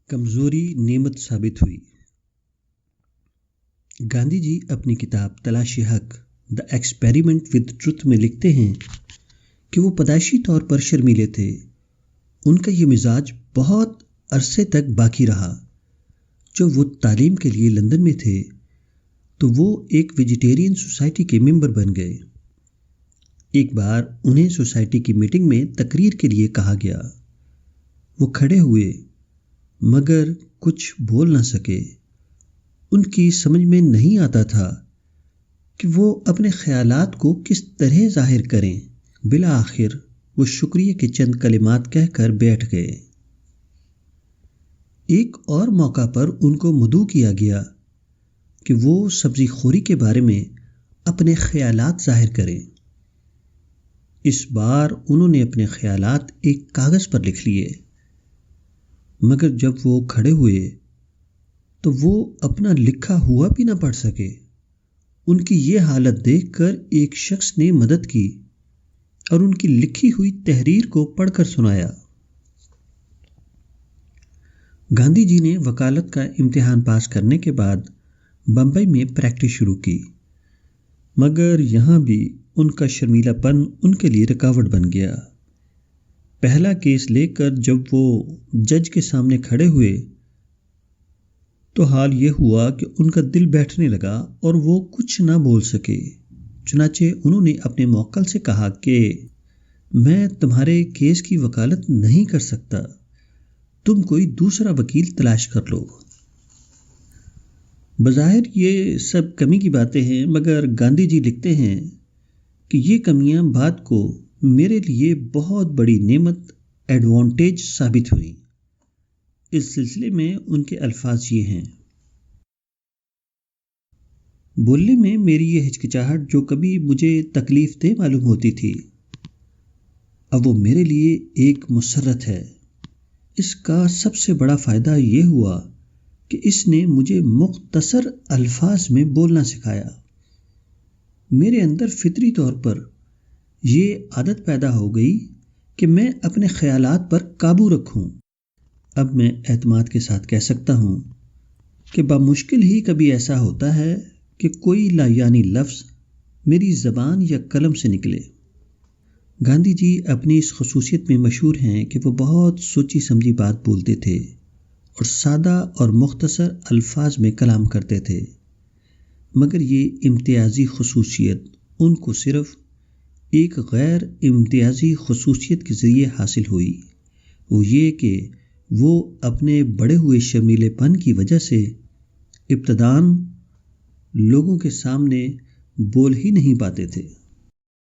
کمزوری نعمت ثابت ہوئی۔ گاندھی جی اپنی کتاب تلاش حق دا ایکسپیریمنٹ ود ٹروتھ میں لکھتے ہیں کہ وہ پیدائشی طور پر شرمیلے تھے۔ ان کا یہ مزاج بہت عرصے تک باقی رہا۔ جب وہ تعلیم کے لیے لندن میں تھے تو وہ ایک ویجیٹیرین سوسائٹی کے ممبر بن گئے۔ ایک بار انہیں سوسائٹی کی میٹنگ میں تقریر کے لیے کہا گیا۔ وہ کھڑے ہوئے مگر کچھ بول نہ سکے۔ ان کی سمجھ میں نہیں آتا تھا کہ وہ اپنے خیالات کو کس طرح ظاہر کریں۔ بالآخر وہ شکریہ کے چند کلمات کہہ کر بیٹھ گئے۔ ایک اور موقع پر ان کو مدعو کیا گیا کہ وہ سبزی خوری کے بارے میں اپنے خیالات ظاہر کریں۔ اس بار انہوں نے اپنے خیالات ایک کاغذ پر لکھ لیے، مگر جب وہ کھڑے ہوئے تو وہ اپنا لکھا ہوا بھی نہ پڑھ سکے۔ ان کی یہ حالت دیکھ کر ایک شخص نے مدد کی اور ان کی لکھی ہوئی تحریر کو پڑھ کر سنایا۔ گاندھی جی نے وکالت کا امتحان پاس کرنے کے بعد بمبئی میں پریکٹس شروع کی، مگر یہاں بھی ان کا شرمیلا پن ان کے لیے رکاوٹ بن گیا۔ پہلا کیس لے کر جب وہ جج کے سامنے کھڑے ہوئے تو حال یہ ہوا کہ ان کا دل بیٹھنے لگا اور وہ کچھ نہ بول سکے۔ چنانچہ انہوں نے اپنے موکل سے کہا کہ میں تمہارے کیس کی وکالت نہیں کر سکتا، تم کوئی دوسرا وکیل تلاش کر لو۔ بظاہر یہ سب کمی کی باتیں ہیں، مگر گاندھی جی لکھتے ہیں کہ یہ کمیاں بعد کو میرے لیے بہت بڑی نعمت ایڈوانٹیج ثابت ہوئیں۔ اس سلسلے میں ان کے الفاظ یہ ہیں: بولنے میں میری یہ ہچکچاہٹ جو کبھی مجھے تکلیف دہ معلوم ہوتی تھی، اب وہ میرے لیے ایک مسرت ہے۔ اس کا سب سے بڑا فائدہ یہ ہوا کہ اس نے مجھے مختصر الفاظ میں بولنا سکھایا۔ میرے اندر فطری طور پر یہ عادت پیدا ہو گئی کہ میں اپنے خیالات پر قابو رکھوں۔ اب میں اعتماد کے ساتھ کہہ سکتا ہوں کہ بمشکل ہی کبھی ایسا ہوتا ہے کہ کوئی لایعنی لفظ میری زبان یا قلم سے نکلے۔ گاندھی جی اپنی اس خصوصیت میں مشہور ہیں کہ وہ بہت سوچی سمجھی بات بولتے تھے اور سادہ اور مختصر الفاظ میں کلام کرتے تھے، مگر یہ امتیازی خصوصیت ان کو صرف ایک غیر امتیازی خصوصیت کے ذریعے حاصل ہوئی، وہ یہ کہ وہ اپنے بڑے ہوئے شرمیلے پن کی وجہ سے ابتداً لوگوں کے سامنے بول ہی نہیں پاتے تھے۔